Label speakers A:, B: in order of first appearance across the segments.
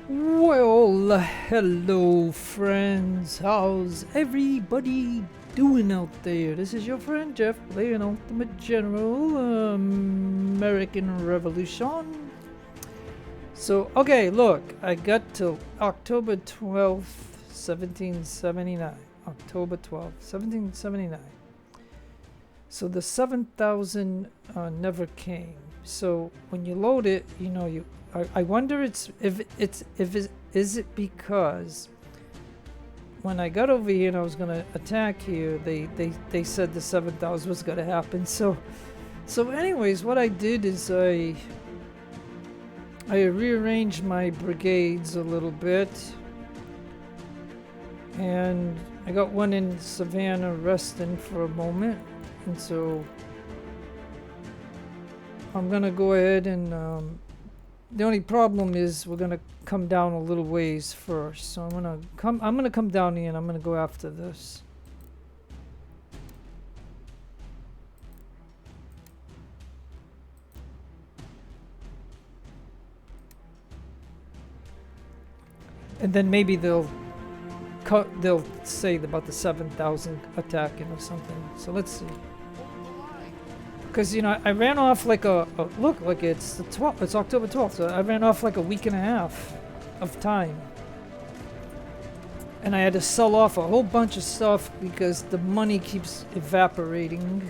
A: Well, hello friends, how's everybody doing out there? This is your friend Jeff playing Ultimate General, American Revolution. So, okay, look, I got till October 12th, 1779. October 12th, 1779. So the 7,000 never came. So when you load it, you know, I wonder is it because when I got over here and I was gonna attack here, they said the 7,000 was gonna happen. So anyways, what I did is I rearranged my brigades a little bit, and I got one in Savannah resting for a moment, and so I'm gonna go ahead and the only problem is we're gonna come down a little ways first. So I'm gonna come down here and I'm gonna go after this. And then maybe they'll say about the 7,000 attacking or something. So let's see. Because, you know, I ran off like look, like it's the 12th, it's October 12th, so I ran off like a week and a half of time. And I had to sell off a whole bunch of stuff because the money keeps evaporating.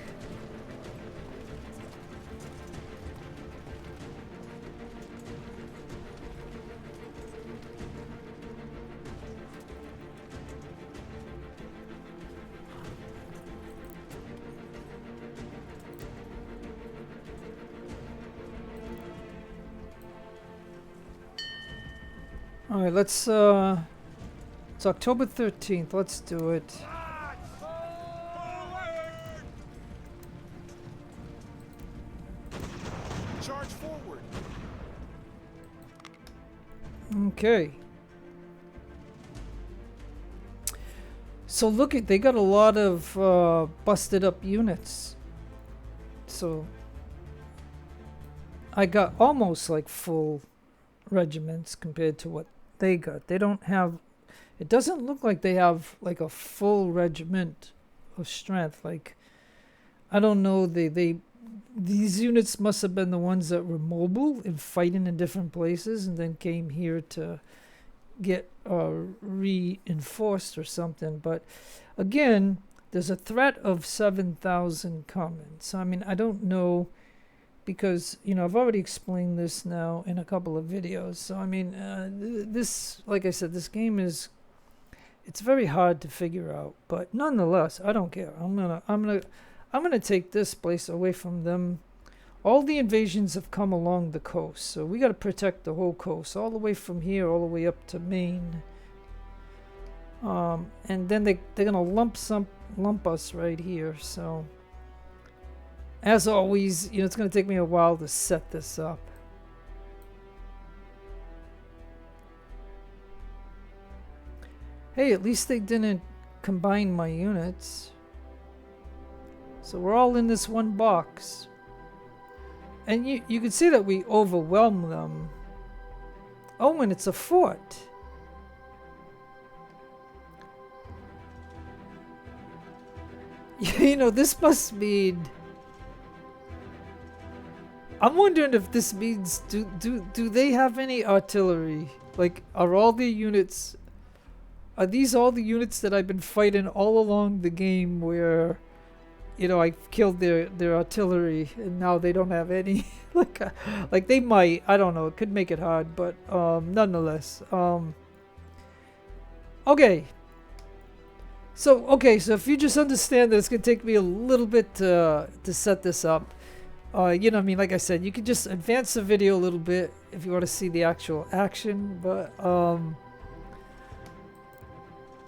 A: Alright, let's, it's October 13th, let's do it.
B: Charge forward.
A: Okay. So look at, they got a lot of busted up units. So I got almost like full regiments compared to what they got. They don't have, it doesn't look like they have like a full regiment of strength. Like, I don't know, these units must have been the ones that were mobile and fighting in different places and then came here to get reinforced or something. But again, there's a threat of 7,000 coming. So I mean, I don't know, because, you know, I've already explained this now in a couple of videos. So I mean, this, like I said, this game is, it's very hard to figure out, but nonetheless, I don't care. I'm gonna take this place away from them. All the invasions have come along the coast, so we got to protect the whole coast, all the way from here, all the way up to Maine. And then they're gonna lump us right here. So, as always, you know, it's gonna take me a while to set this up. Hey, at least they didn't combine my units. So we're all in this one box. And you can see that we overwhelm them. Oh, and it's a fort. You know, this must mean, I'm wondering if this means, do they have any artillery? Like, are all the units, are these all the units that I've been fighting all along the game where, you know, I killed their artillery and now they don't have any? like they might, I don't know, it could make it hard, but nonetheless. Okay. So if you just understand that it's gonna take me a little bit to set this up. You know what I mean? Like I said, you can just advance the video a little bit if you want to see the actual action, but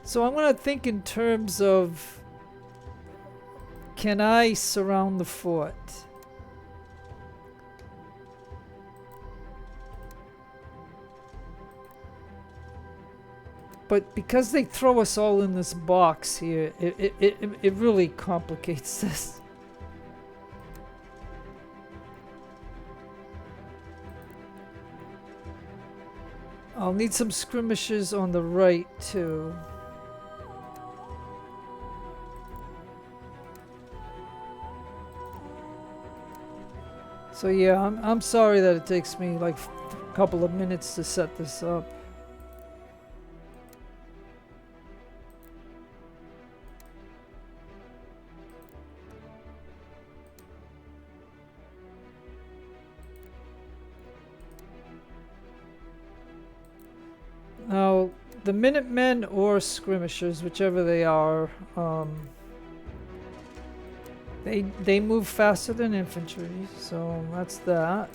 A: so I'm gonna think in terms of, can I surround the fort? But because they throw us all in this box here, it really complicates this. I'll need some skirmishers on the right too. So yeah, I'm sorry that it takes me like a couple of minutes to set this up. Now, the Minutemen or skirmishers, whichever they are, they move faster than infantry, so that's that.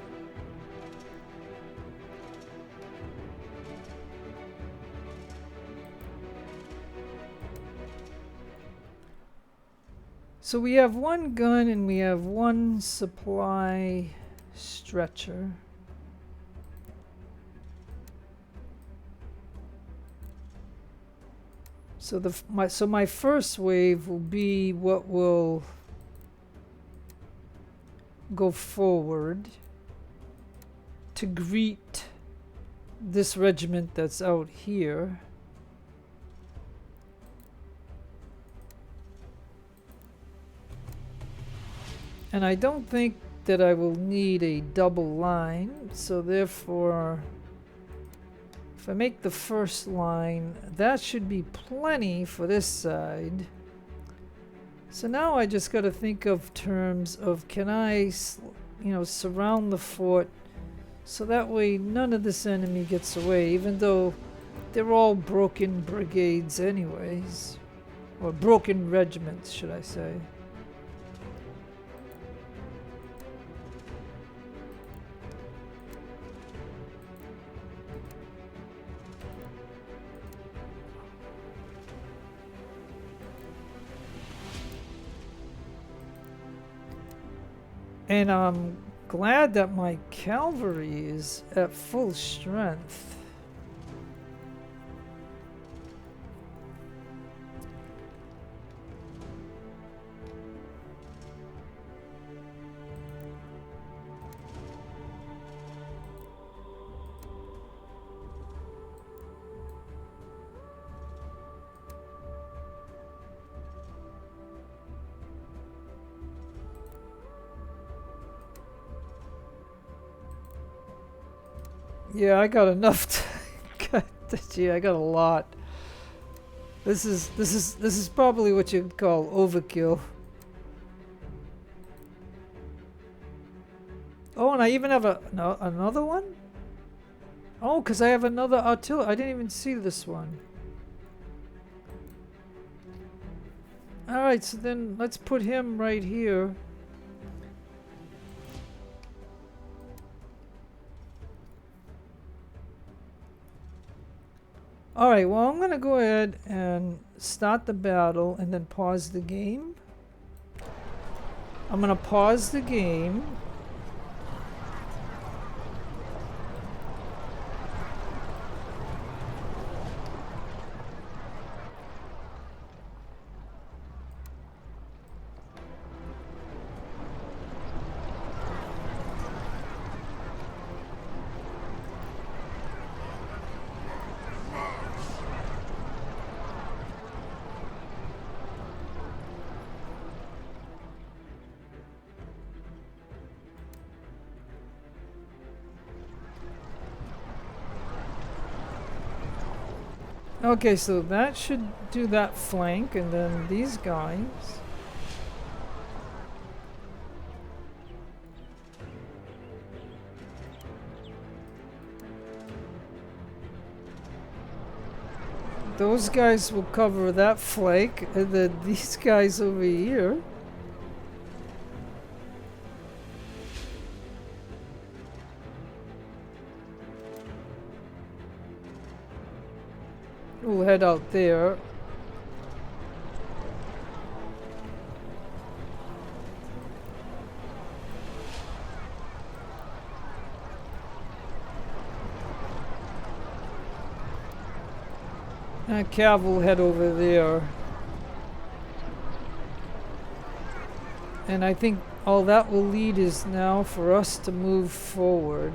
A: So we have one gun and we have one supply stretcher. So my first wave will be what will go forward to greet this regiment that's out here. And I don't think that I will need a double line, so therefore if I make the first line, that should be plenty for this side. So now I just got to think of terms of can I, surround the fort so that way none of this enemy gets away, even though they're all broken brigades anyways. Or broken regiments, should I say. And I'm glad that my cavalry is at full strength. Yeah, I got enough to gee, I got a lot. This is probably what you'd call overkill. Oh, and I even have another one? Oh, because I have another artillery. I didn't even see this one. Alright, so then let's put him right here. Alright, well I'm going to go ahead and start the battle and then pause the game. I'm going to pause the game. Okay, so that should do that flank, and then these guys. Those guys will cover that flank, and then these guys over here. We'll head out there. And Cav will head over there. And I think all that will lead is now for us to move forward.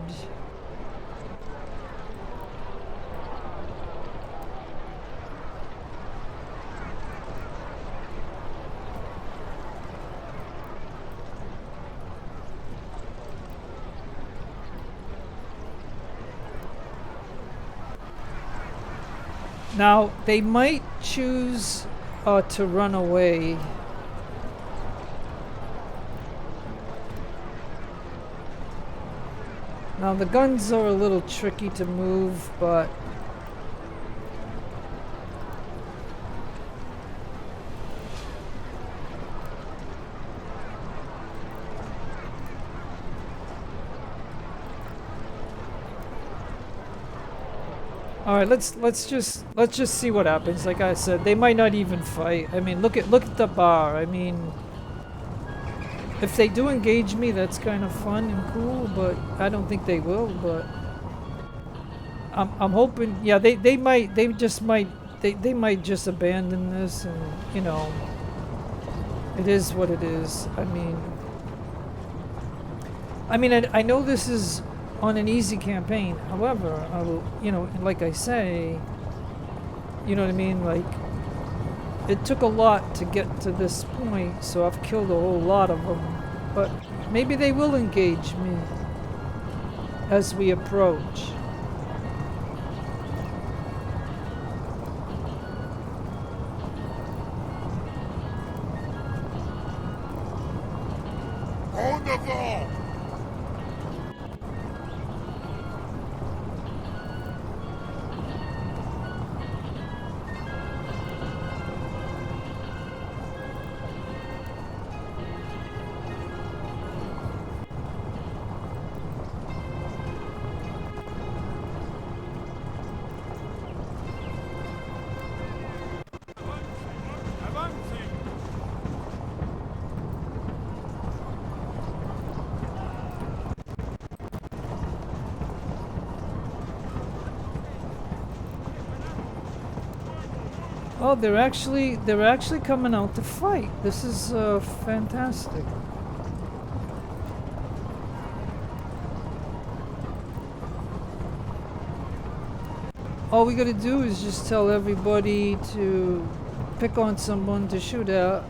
A: Now, they might choose to run away. Now, the guns are a little tricky to move, but all right, let's just see what happens. Like I said, they might not even fight. I mean, look at the bar. I mean, if they do engage me, that's kind of fun and cool, but I don't think they will. But I'm hoping. Yeah, they might just abandon this, and you know, it is what it is. I mean, I know this is on an easy campaign. However, I will, you know, like I say, you know what I mean? Like, it took a lot to get to this point, so I've killed a whole lot of them. But maybe they will engage me as we approach. Oh, they're actually coming out to fight. This is fantastic. All we gotta do is just tell everybody to pick on someone to shoot at.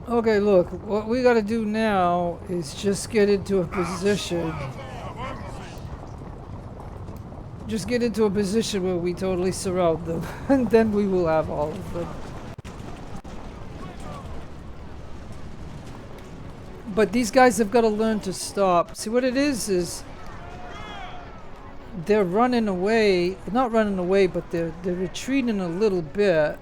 A: Okay, look, what we gotta do now is just get into a position. Just get into a position where we totally surround them, and then we will have all of them. But these guys have got to learn to stop. See, what it is they're running away. Not running away, but they're retreating a little bit.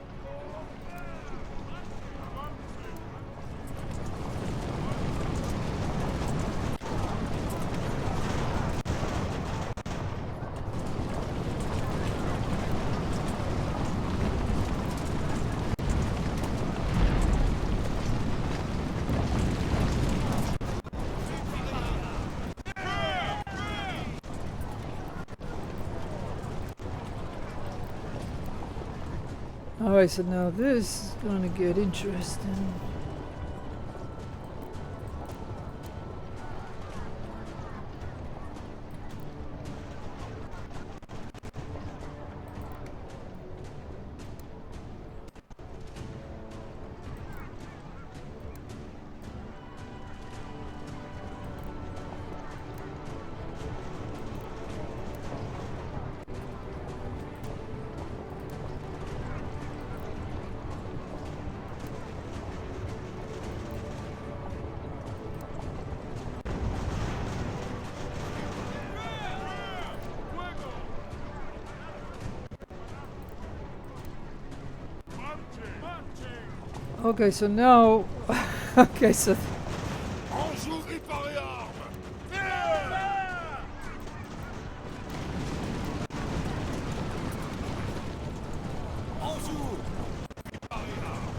A: Alright, so now this is gonna get interesting. Okay, so now... okay, so...
B: En joue réparé armes. En joue réparé armes.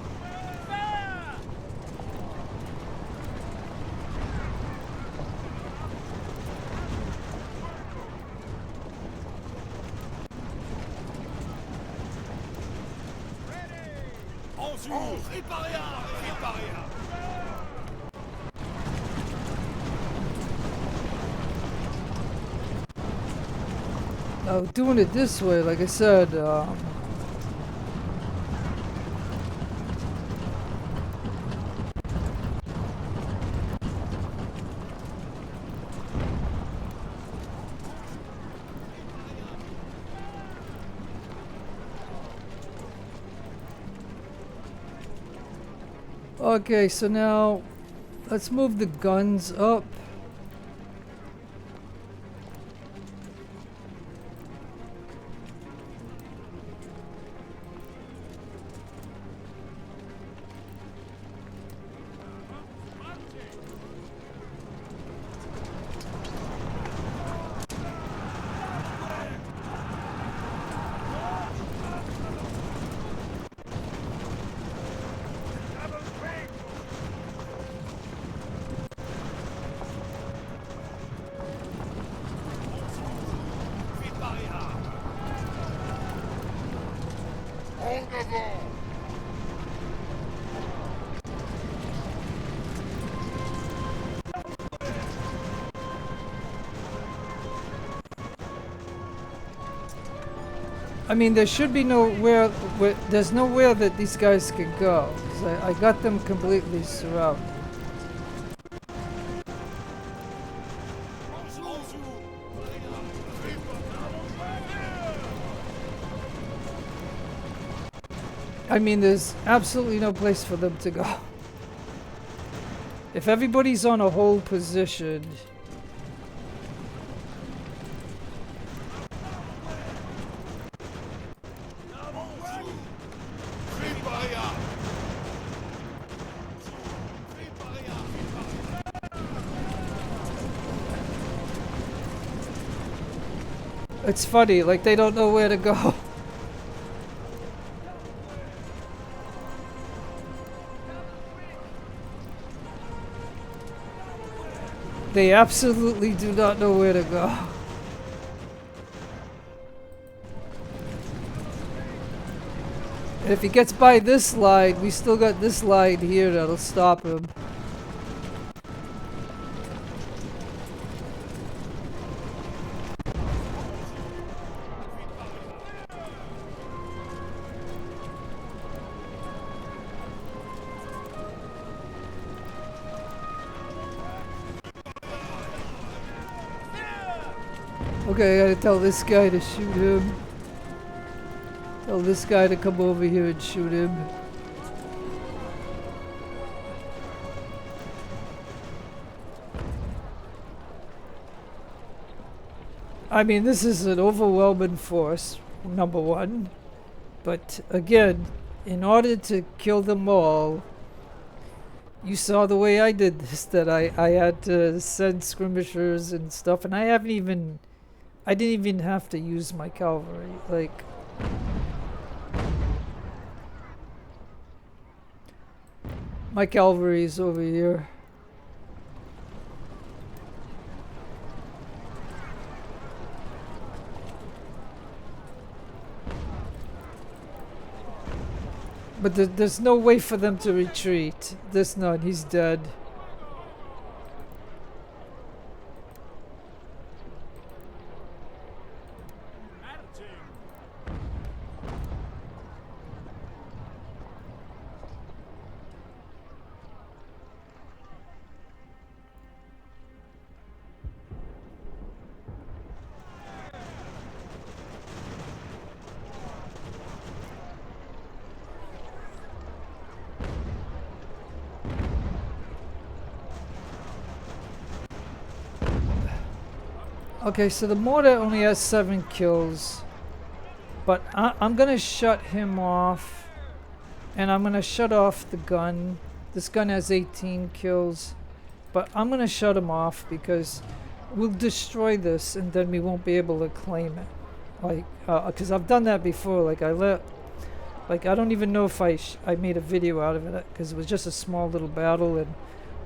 B: En joue réparé armes. Réparé armes.
A: Doing it this way, like I said, okay, so now let's move the guns up. I mean, there should be nowhere, there's nowhere that these guys can go. 'Cause I got them completely surrounded. I mean, there's absolutely no place for them to go. If everybody's on a hold position... It's funny, like they don't know where to go. They absolutely do not know where to go. And if he gets by this line, we still got this line here that'll stop him. Okay, I gotta tell this guy to shoot him. Tell this guy to come over here and shoot him. I mean, this is an overwhelming force, number one. But again, in order to kill them all, you saw the way I did this, that I had to send skirmishers and stuff, and I didn't even have to use my cavalry, like... My cavalry's over here. But there's no way for them to retreat. There's none. He's dead. Okay, so the mortar only has 7 kills, but I'm gonna shut him off and I'm gonna shut off the gun. This gun has 18 kills, but I'm gonna shut him off because we'll destroy this and then we won't be able to claim it. Like, because I've done that before. Like I don't even know if I made a video out of it because it was just a small little battle, and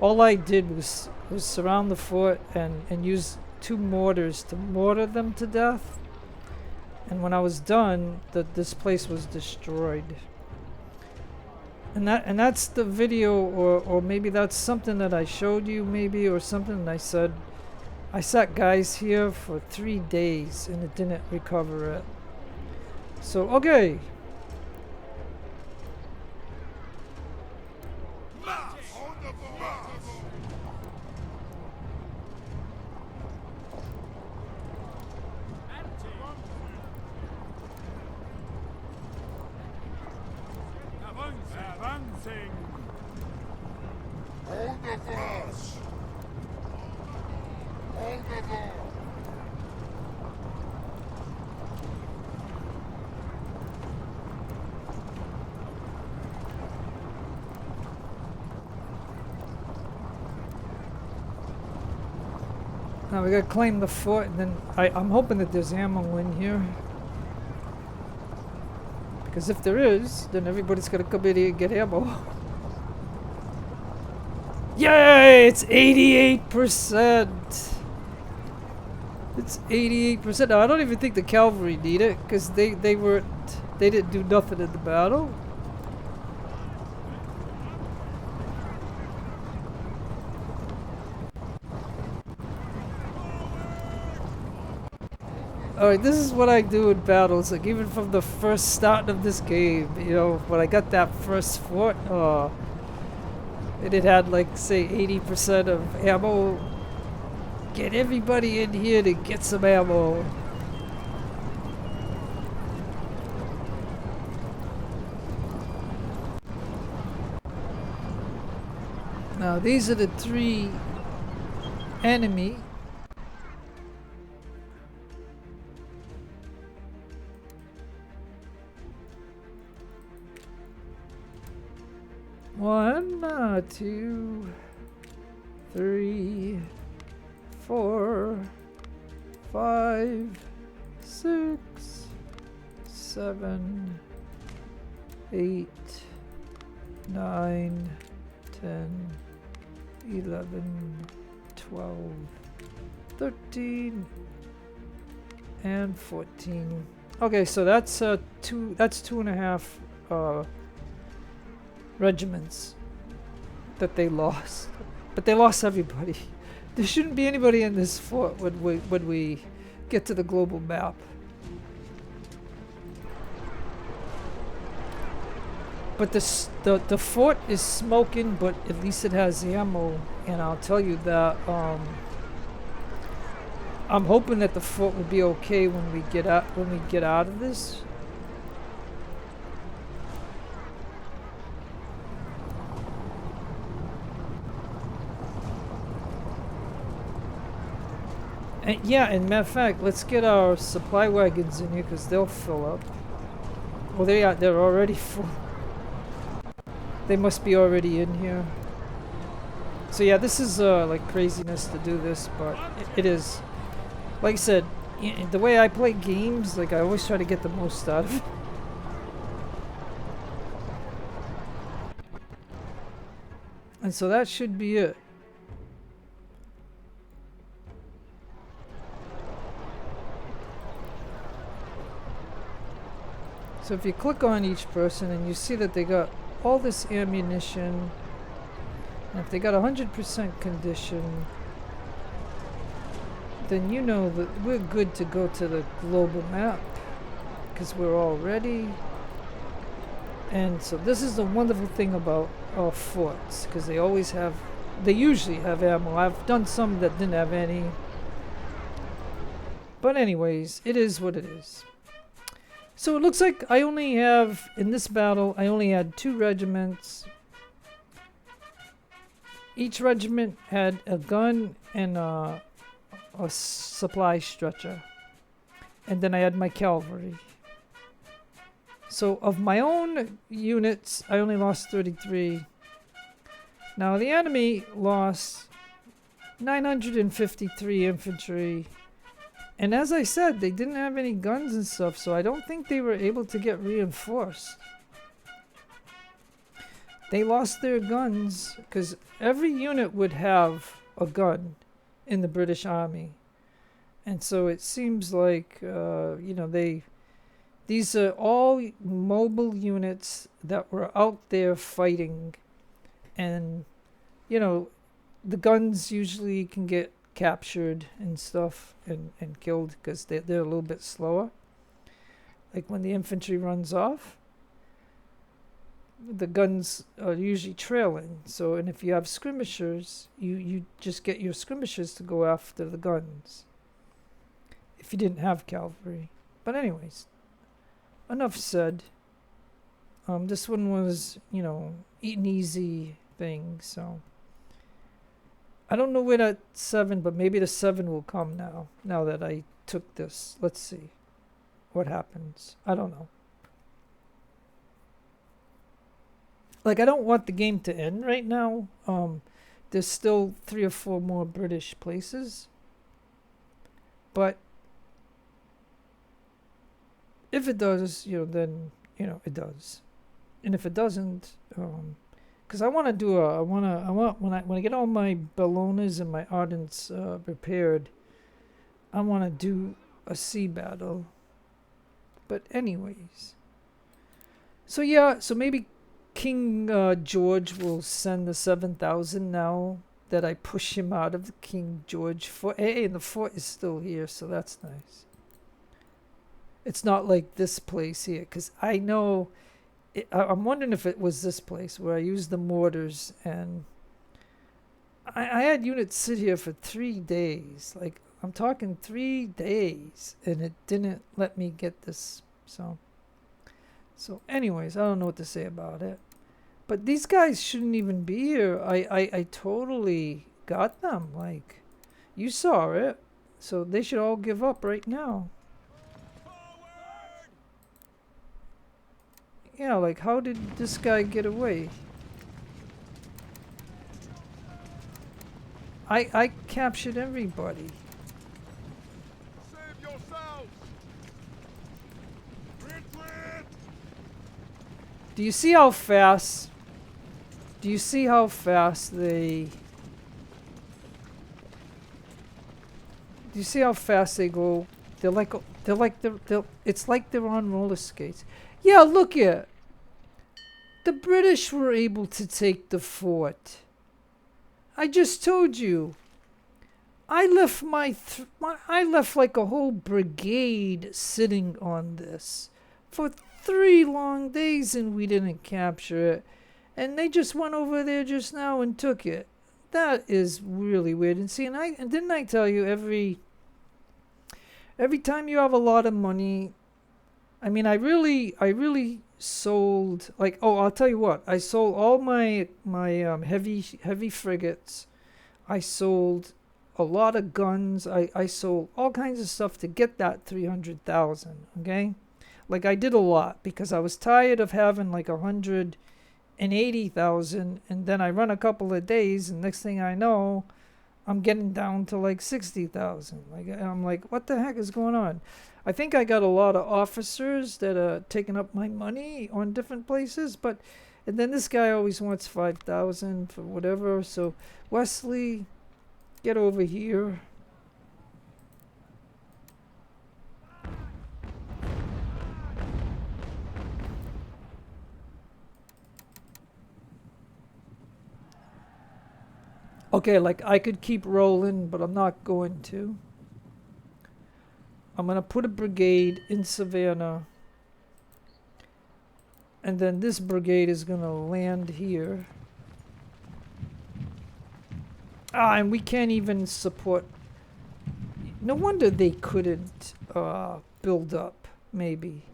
A: all I did was surround the fort and use 2 mortars to mortar them to death. And when I was done, this place was destroyed. And that's the video, or maybe that's something that I showed you, maybe, or something. And I said, I sat guys here for 3 days and it didn't recover it. So okay. Now we gotta claim the fort, and then I'm hoping that there's ammo in here. Because if there is, then everybody's gonna come in here and get ammo. Yay! It's 88%! It's 88%. Now I don't even think the cavalry need it, because they didn't do nothing in the battle. Alright, this is what I do in battles, like even from the first start of this game, you know, when I got that first fort, and it had like, say, 80% of ammo. Get everybody in here to get some ammo. Now these are the 3 enemy. One, 2, 3, 4, 5, 6, 7, 8, 9, 10, 11, 12, 13, and 14. Okay, so that's 2.5 regiments that they lost, but they lost everybody. There shouldn't be anybody in this fort when we get to the global map. But the fort is smoking, but at least it has ammo, and I'll tell you that I'm hoping that the fort will be okay when we get out of this. And yeah, and matter of fact, let's get our supply wagons in here because they'll fill up. Well, they're already full. They must be already in here. So yeah, this is like craziness to do this, but it is. Like I said, the way I play games, like I always try to get the most out of it. And so that should be it. So if you click on each person and you see that they got all this ammunition, and if they got 100% condition, then you know that we're good to go to the global map because we're all ready. And so this is the wonderful thing about our forts, because they usually have ammo. I've done some that didn't have any, but anyways, it is what it is. So it looks like I only have, in this battle, I only had 2 regiments. Each regiment had a gun and a supply stretcher. And then I had my cavalry. So of my own units, I only lost 33. Now the enemy lost 953 infantry. And as I said, they didn't have any guns and stuff, so I don't think they were able to get reinforced. They lost their guns because every unit would have a gun in the British Army. And so it seems like, you know, these are all mobile units that were out there fighting. And, you know, the guns usually can get captured and stuff and killed because they're a little bit slower. Like when the infantry runs off, the guns are usually trailing. So, and if you have skirmishers, you just get your skirmishers to go after the guns. If you didn't have cavalry. But anyways, enough said. This one was, you know, an easy thing, so. I don't know where that 7, but maybe the 7 will come now that I took this. Let's see what happens. I don't know. Like, I don't want the game to end right now. There's still 3 or 4 more British places. But if it does, you know, then, you know, it does. And if it doesn't, because I want to do when I get all my Ballonas and my Ardents prepared, I want to do a sea battle. But anyways, so yeah, so maybe King George will send the 7,000 now that I push him out of the King George fort. Hey, and the fort is still here, so that's nice. It's not like this place here, because I know. I'm wondering if it was this place where I used the mortars, and I had units sit here for 3 days. Like, I'm talking 3 days, and it didn't let me get this. So anyways, I don't know what to say about it. But these guys shouldn't even be here. I totally got them. Like, you saw it. So they should all give up right now. Yeah, like, how did this guy get away? I captured everybody.
B: Save yourselves! Retreat!
A: Do you see how fast? Do you see how fast they? Do you see how fast they go? It's like they're on roller skates. Yeah, look at. The British were able to take the fort. I just told you. I left I left like a whole brigade sitting on this for 3 long days, and we didn't capture it. And they just went over there just now and took it. That is really weird. And see, and didn't I tell you every time you have a lot of money? I mean, I really sold, like, oh, I'll tell you what. I sold all my heavy frigates. I sold a lot of guns. I sold all kinds of stuff to get that 300,000. Okay, like, I did a lot because I was tired of having like 180,000, and then I run a couple of days, and next thing I know, I'm getting down to like 60,000. Like, I'm like, what the heck is going on? I think I got a lot of officers that are taking up my money on different places, and then this guy always wants 5,000 for whatever. So Wesley, get over here. Okay, like, I could keep rolling, but I'm not going to. I'm going to put a brigade in Savannah. And then this brigade is going to land here. And we can't even support. No wonder they couldn't build up, maybe.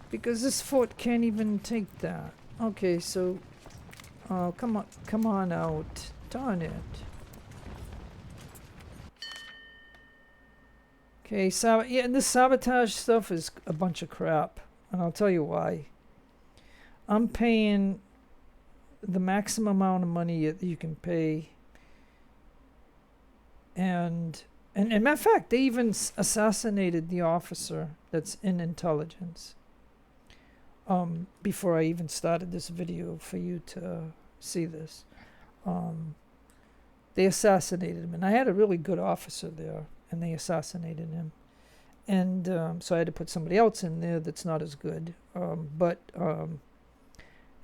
A: Because this fort can't even take that. Okay, so come on out. Darn it. Okay, yeah, and this sabotage stuff is a bunch of crap. and I'll tell you why. I'm paying the maximum amount of money that you can pay, and matter of fact, they even assassinated the officer that's in intelligence. Before I even started this video for you to see this, they assassinated him, and I had a really good officer there, and they assassinated him, and so I had to put somebody else in there that's not as good.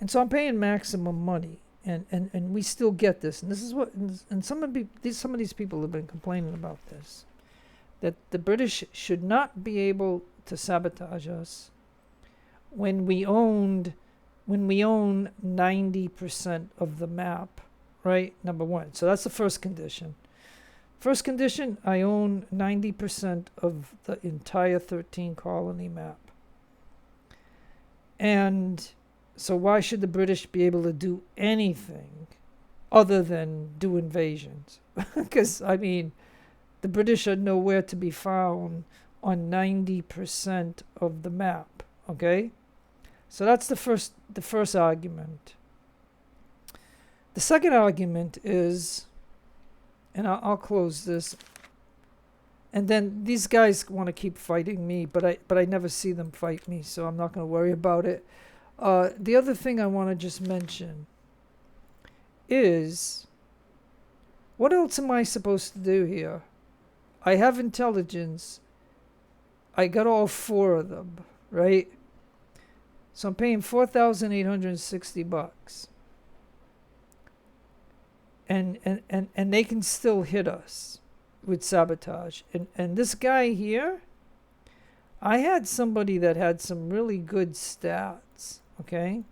A: And so I'm paying maximum money, and we still get this, and this is what, and some of these people have been complaining about this, that the British should not be able to sabotage us when we own 90% of the map, right? Number one. So that's the first condition. First condition, I own 90% of the entire 13 colony map. And so why should the British be able to do anything other than do invasions? Because, I mean, the British are nowhere to be found on 90% of the map, okay? So that's the first argument. The second argument is, and I'll close this, and then these guys want to keep fighting me, but I never see them fight me, so I'm not going to worry about it. The other thing I want to just mention is, what else am I supposed to do here? I have intelligence. I got all 4 of them, right? So I'm paying $4,860. And they can still hit us with sabotage. And this guy here, I had somebody that had some really good stats, okay?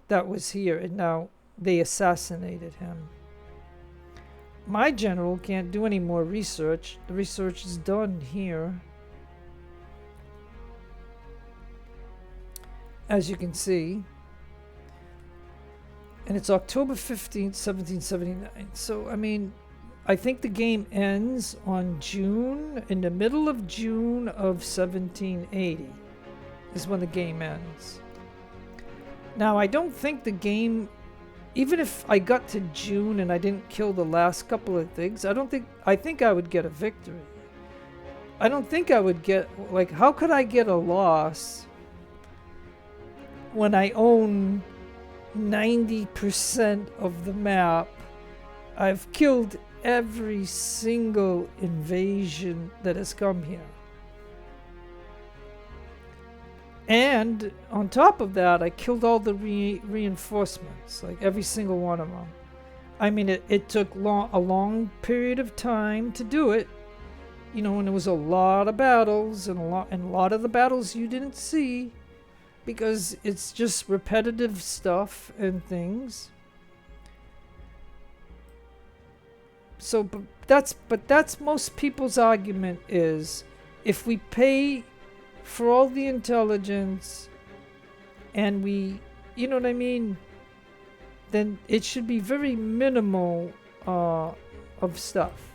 A: That was here, and now they assassinated him. My general can't do any more research. The research is done here. As you can see. And it's October 15th, 1779. So, I mean, I think the game ends on in the middle of June of 1780 is when the game ends. Now, I don't think the game, even if I got to June and I didn't kill the last couple of things, I think I would get a victory. I don't think I would get, like, how could I get a loss when I own 90% of the map? I've killed every single invasion that has come here. And on top of that, I killed all the reinforcements, like every single one of them. I mean, it took a long period of time to do it. You know, and there was a lot of battles, and a lot of the battles you didn't see, because it's just repetitive stuff and things. So, but that's most people's argument is, if we pay for all the intelligence and we, you know what I mean, then it should be very minimal of stuff.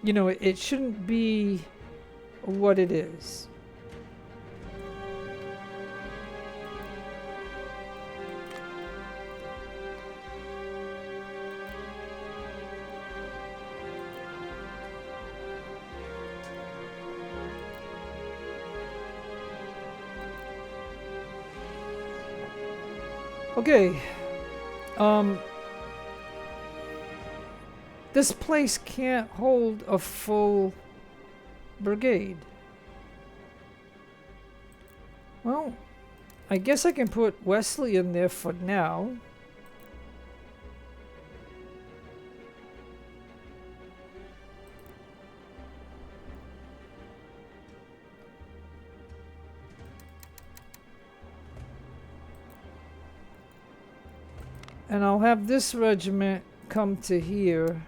A: You know, it shouldn't be what it is. Okay, this place can't hold a full brigade. Well, I guess I can put Wesley in there for now. And I'll have this regiment come to here.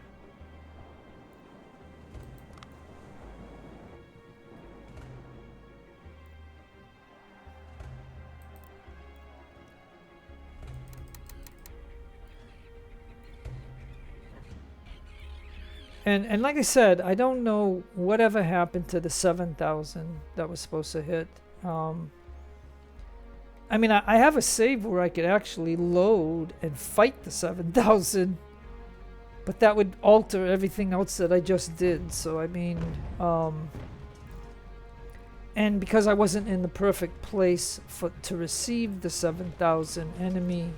A: And like I said, I don't know whatever happened to the 7,000 that was supposed to hit. I mean, I have a save where I could actually load and fight the 7,000, but that would alter everything else that I just did. So I mean, and because I wasn't in the perfect place to receive the 7,000 enemy,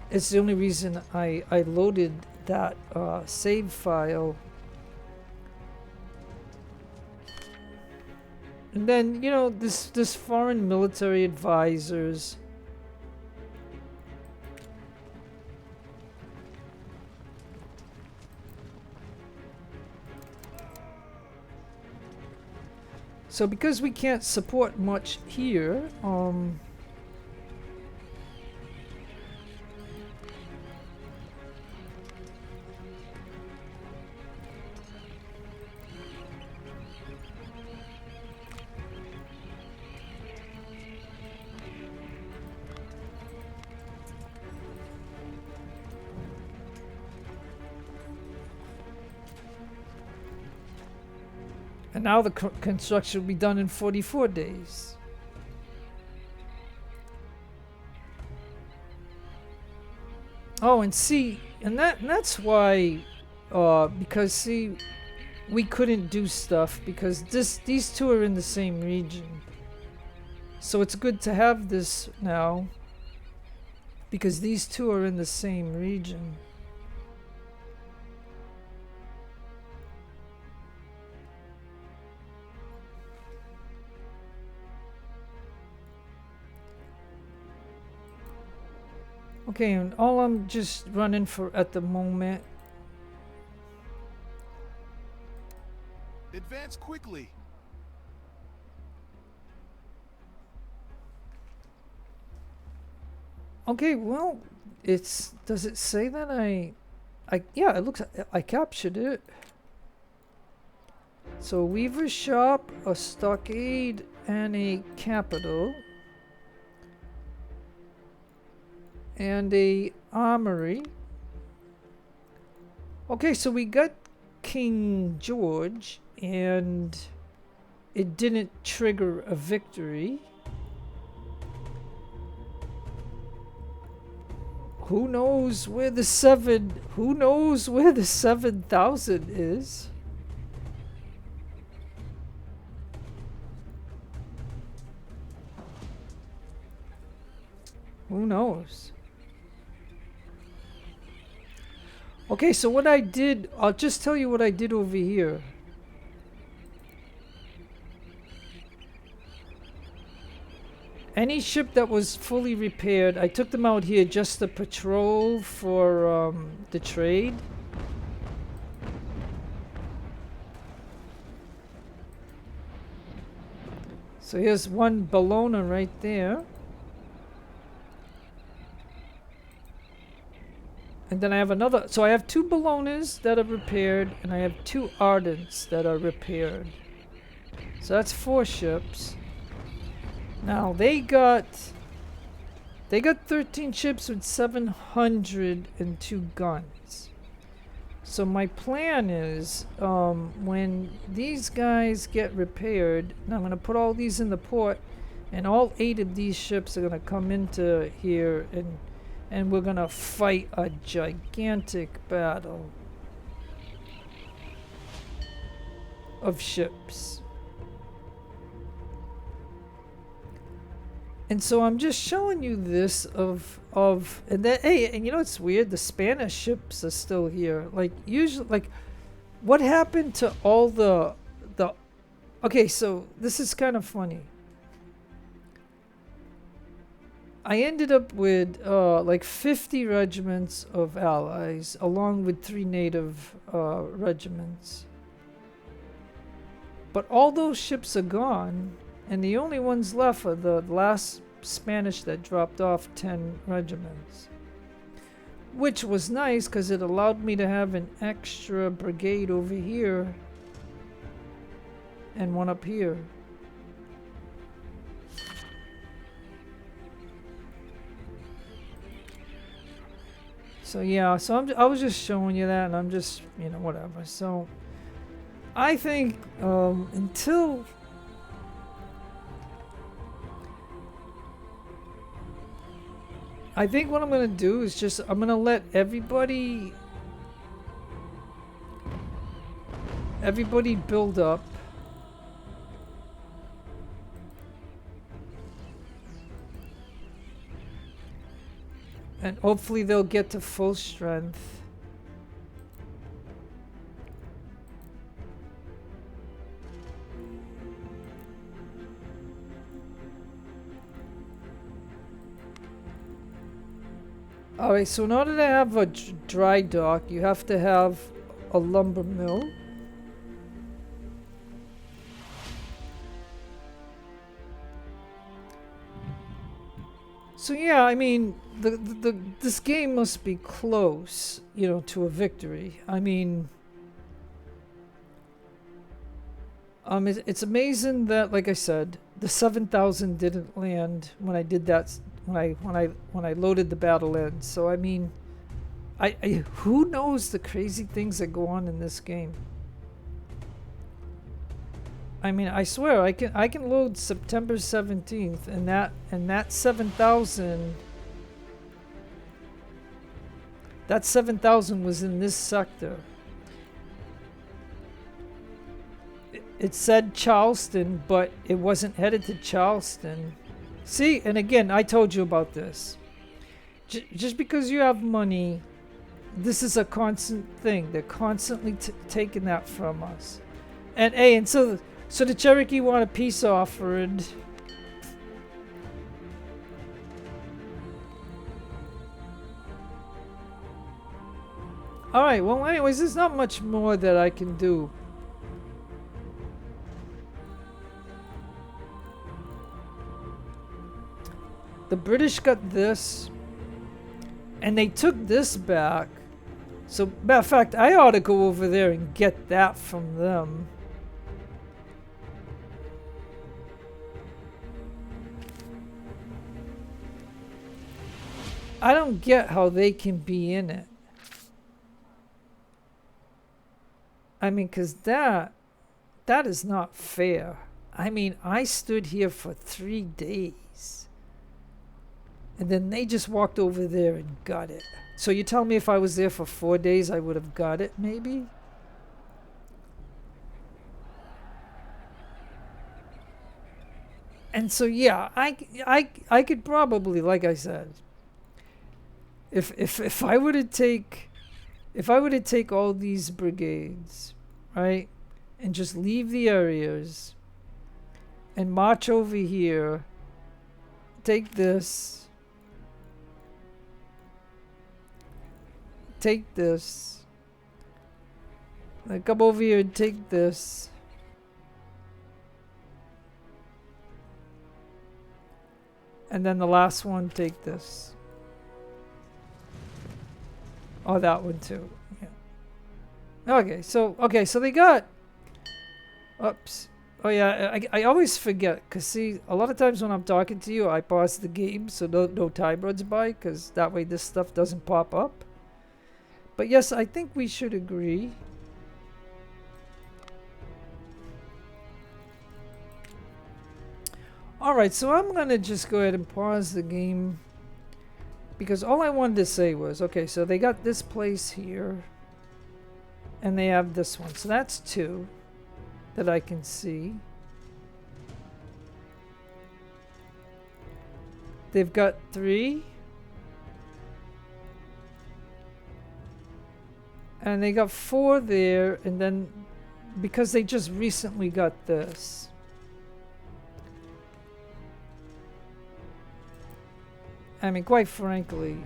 A: it's the only reason I loaded that save file. And then, you know, this foreign military advisors. So because we can't support much here, and now the construction will be done in 44 days. Oh, and see, and that's why, because see, we couldn't do stuff because these two are in the same region. So it's good to have this now because these two are in the same region. Okay, and all I'm just running for at the moment.
B: Advance quickly.
A: Okay, well, does it say that yeah, it looks, I captured it. So weaver's shop, a stockade, and a capital. And a armory. Okay, so we got King George, and it didn't trigger a victory. Who knows where the 7,000 is? Who knows? Okay, so what I did, I'll just tell you what I did over here. Any ship that was fully repaired, I took them out here just to patrol for the trade. So here's one Batlle right there. And then I have another, so I have two Battles that are repaired, and I have two Ardents that are repaired. So that's 4 ships. Now they got 13 ships with 702 guns. So my plan is, when these guys get repaired, and I'm gonna put all these in the port, and all 8 of these ships are gonna come into here, and we're gonna fight a gigantic battle of ships. And so I'm just showing you this and then, hey, and you know what's weird? The Spanish ships are still here. Like usually, like what happened to all the okay, so this is kind of funny. I ended up with like 50 regiments of allies, along with 3 native regiments. But all those ships are gone, and the only ones left are the last Spanish that dropped off 10 regiments. Which was nice, because it allowed me to have an extra brigade over here, and one up here. So yeah, so I was just showing you that, and I'm just, you know, whatever. So I think until I think what I'm gonna do is just I'm gonna let everybody build up. And hopefully they'll get to full strength. Alright, so in order to have a dry dock, you have to have a lumber mill. So yeah, I mean, this game must be close, you know, to a victory. I mean, it's amazing that, like I said, the 7,000 didn't land when I did that when I loaded the battle in. So I mean, I who knows the crazy things that go on in this game. I mean, I swear I can load September 17th and that 7,000 was in this sector. It said Charleston, but it wasn't headed to Charleston. See, and again, I told you about this. Just because you have money, this is a constant thing. They're constantly taking that from us. And hey, and so the Cherokee want a peace offering. Alright, well anyways, there's not much more that I can do. The British got this, and they took this back. So, matter of fact, I ought to go over there and get that from them. I don't get how they can be in it. I mean, because that is not fair. I mean, I stood here for 3 days. And then they just walked over there and got it. So you tell me if I was there for 4 days, I would have got it, maybe? And so, yeah, I could probably, like I said, if I were to take all these brigades, right, and just leave the areas and march over here, take this, take this, then come over here and take this, and then the last one, take this. Oh, that one too. Yeah. Okay, so they got. Oops. Oh yeah, I always forget, cause see, a lot of times when I'm talking to you, I pause the game so no time runs by, cause that way this stuff doesn't pop up. But yes, I think we should agree. Alright, so I'm gonna just go ahead and pause the game. Because all I wanted to say was, okay, so they got this place here. And they have this one. So that's 2 that I can see. They've got 3. And they got 4 there, and then because they just recently got this. I mean, quite frankly,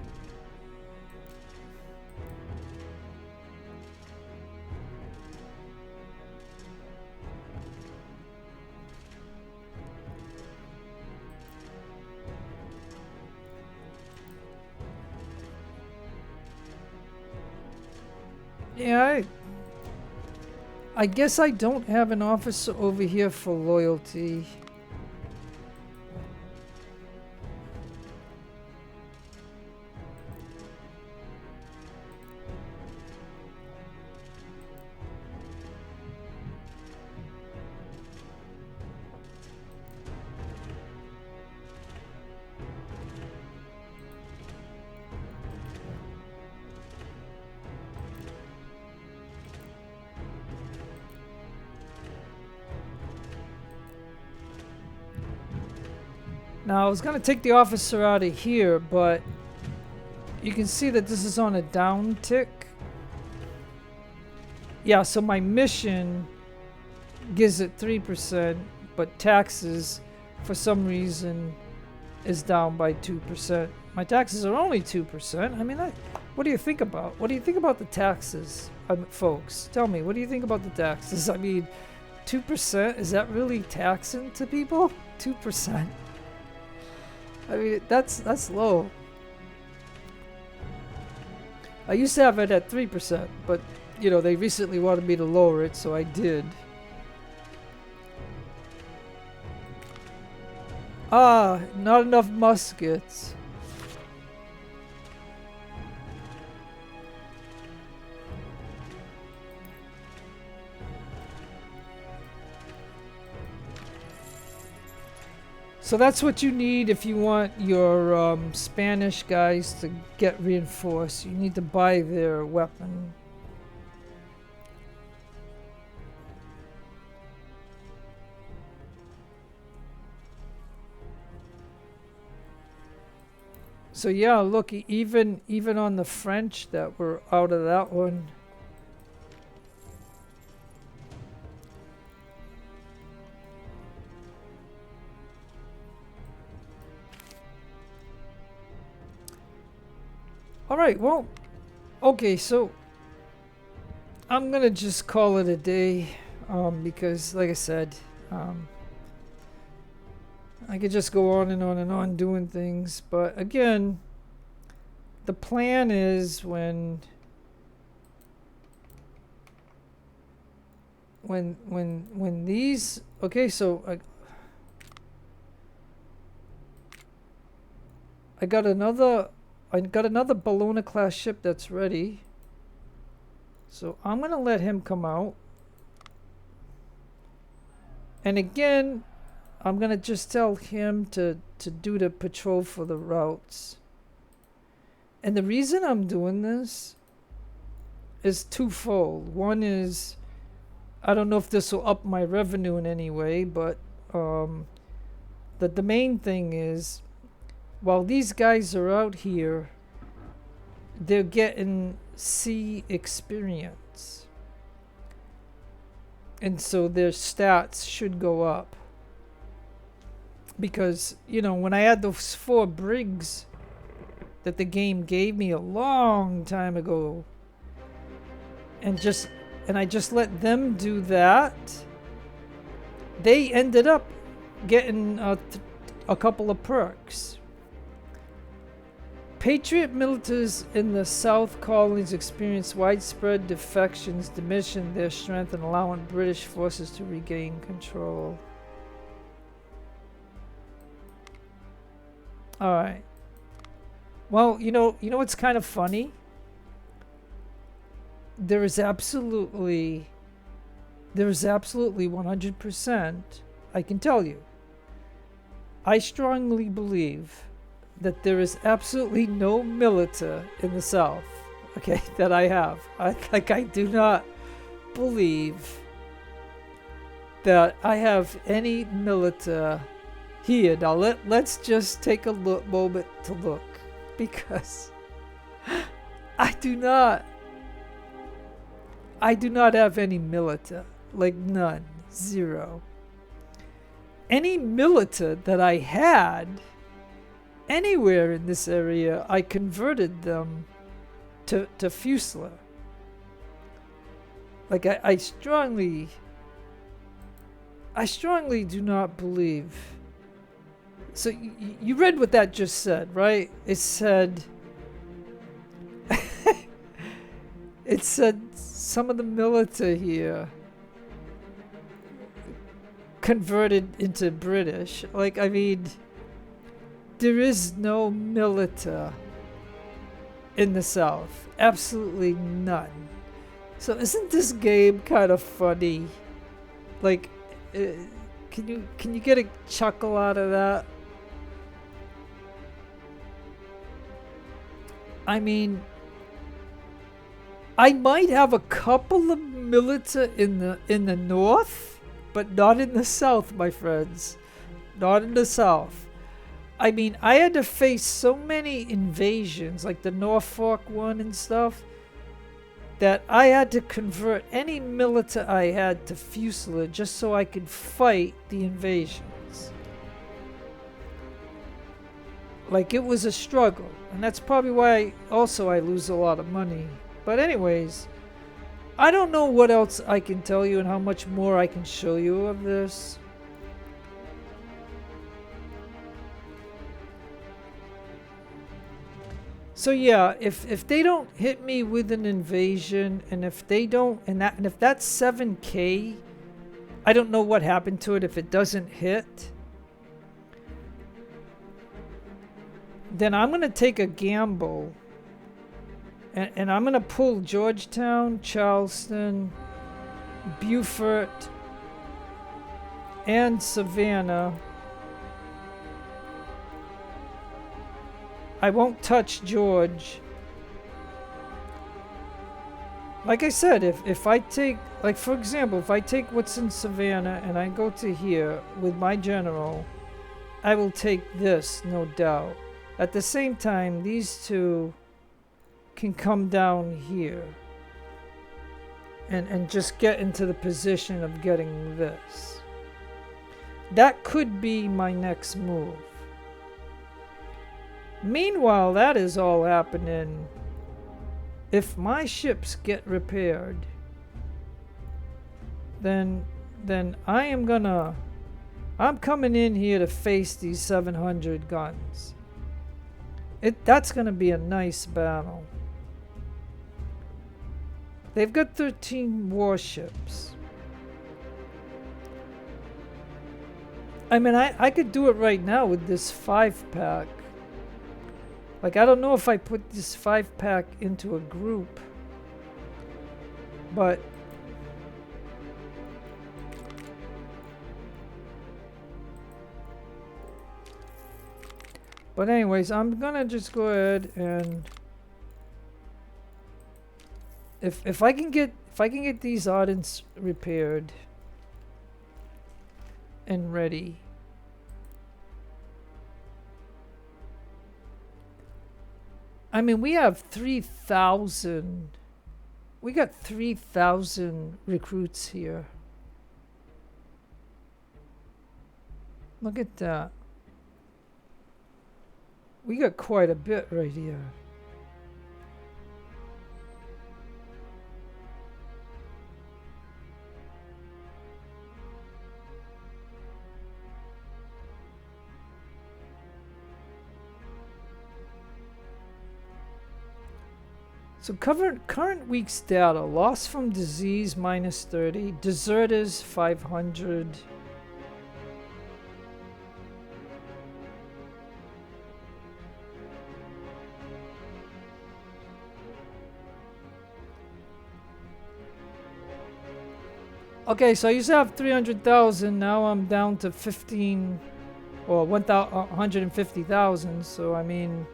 A: yeah, I guess I don't have an officer over here for loyalty. Now I was gonna take the officer out of here, but you can see that this is on a down tick. Yeah, so my mission gives it 3%, but taxes, for some reason, is down by 2%. My taxes are only 2%. I mean, what do you think about? What do you think about the taxes, folks? Tell me, what do you think about the taxes? I mean, 2%, is that really taxing to people? 2%. I mean, that's low. I used to have it at 3%, but you know, they recently wanted me to lower it, so I did. Ah, not enough muskets. So that's what you need if you want your Spanish guys to get reinforced. You need to buy their weapon. So yeah, look, even on the French that were out of that one. Alright, well, okay, so I'm gonna just call it a day, because like I said, I could just go on and on and on doing things, but again, the plan is when these, okay, so I got another Bologna class ship that's ready, so I'm gonna let him come out, and again, I'm gonna just tell him to do the patrol for the routes. And the reason I'm doing this is twofold. One is, I don't know if this will up my revenue in any way, but the main thing is, while these guys are out here, they're getting sea experience. And so their stats should go up. Because, you know, when I had those 4 brigs that the game gave me a long time ago, and I just let them do that, they ended up getting a couple of perks. Patriot militaries in the South Colonies experienced widespread defections, diminishing their strength and allowing British forces to regain control. Alright. Well, you know what's kind of funny? There is absolutely 100%, I can tell you, I strongly believe that there is absolutely no milita in the South, okay, that I have. I do not believe that I have any milita here. Now let's just take a moment to look, because I do not have any milita, like none, 0. Any milita that I had anywhere in this area, I converted them to Fusilier. Like I strongly do not believe. So you read what that just said, right? It said it said some of the milita here converted into British. Like, I mean, there is no milita in the South. Absolutely none. So isn't this game kind of funny? Like, can you get a chuckle out of that? I mean, I might have a couple of milita in the north, but not in the south, my friends. Not in the south. I mean, I had to face so many invasions, like the Norfolk one and stuff, that I had to convert any militia I had to Fusilier just so I could fight the invasions. Like, it was a struggle, and that's probably why also I lose a lot of money. But anyways, I don't know what else I can tell you and how much more I can show you of this. So yeah, if they don't hit me with an invasion, and if they don't, and if that's 7K, I don't know what happened to it if it doesn't hit. Then I'm gonna take a gamble, and I'm gonna pull Georgetown, Charleston, Beaufort, and Savannah. I won't touch George. Like I said, if I take, like for example, if I take what's in Savannah and I go to here with my general, I will take this, no doubt. At the same time, these two can come down here and just get into the position of getting this. That could be my next move. Meanwhile, that is all happening. If my ships get repaired, then I'm coming in here to face these 700 guns. That's gonna be a nice battle. They've got 13 warships. I mean, I could do it right now with this 5-pack. Like, I don't know if I put this 5-pack into a group, but anyways, I'm gonna just go ahead and if I can get these Ardents repaired and ready. I mean, we have 3,000. We got 3,000 recruits here. Look at that. We got quite a bit right here. So current week's data: loss from disease -30, deserters 500. Okay, so I used to have 300,000. Now I'm down to 15 or 150,000. So I mean,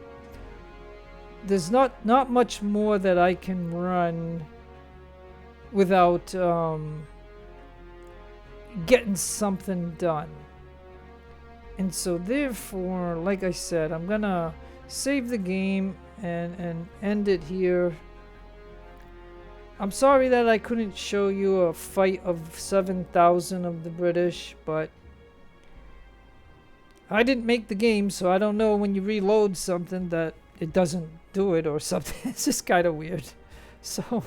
A: there's not much more that I can run without getting something done. And so therefore, like I said, I'm gonna save the game and end it here. I'm sorry that I couldn't show you a fight of 7,000 of the British, but I didn't make the game, so I don't know when you reload something that it doesn't do it or something. It's just kind of weird. So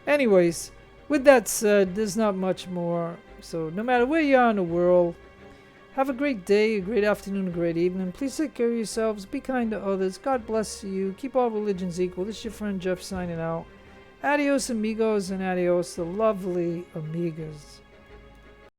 A: anyways, with that said, there's not much more. So no matter where you are in the world, have a great day, a great afternoon, a great evening. Please take care of yourselves, be kind to others, God bless you, keep all religions equal. This is your friend Jeff signing out. Adios amigos and adios the lovely amigas.